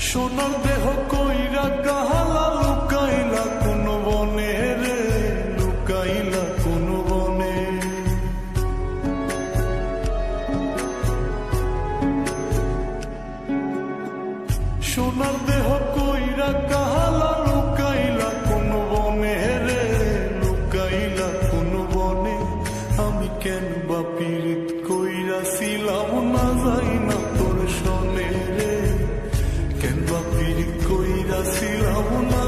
সোনার দেহ কইরা কাহালা লুকাইলা কোন বনে রে, লুকাইলা কোন বনে। সোনার দেহ কইরা কাহালা লুকাইলা কোন বনে রে, লুকাইলা কোন বনে। আমি কেন বা পীড়িত কইরাছিলাম না যাই না তোর শোনে রে, কেন বা পীড়িত কইরাছিলাম না